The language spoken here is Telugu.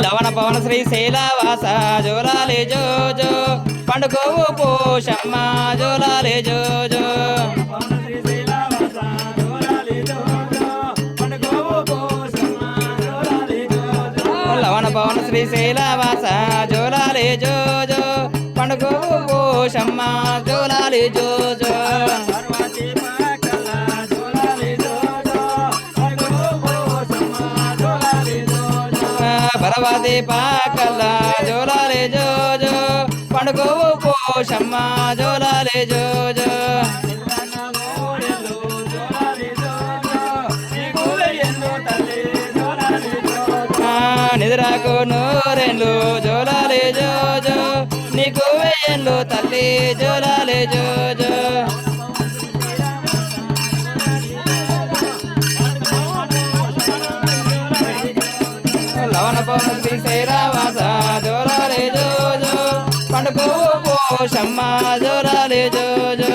లవణ పవన శ్రీశైలవాస జోలాలి జోజో పండుకోవు పోషమ్మ జోలాలి జోజో లవణ పవన శ్రీశైలవాస జోలాలి జోజో పండుకోవు పోషమ్మ జోలాలి జోజో పర్వతి పాకల్ల జోలాలి జోజో పండుకోవు పోషమ్మ జోలాలి జోజో నిద్రకు నూరెండ్లు జోలాలి జోజో నీకు వెయ్యండ్లు తల్లి జోలాలి జోజో లవణ పవన శ్రీశైలవాస జోలాలి జోజో పండుకోవు పోషమ్మ జోలాలి జోజో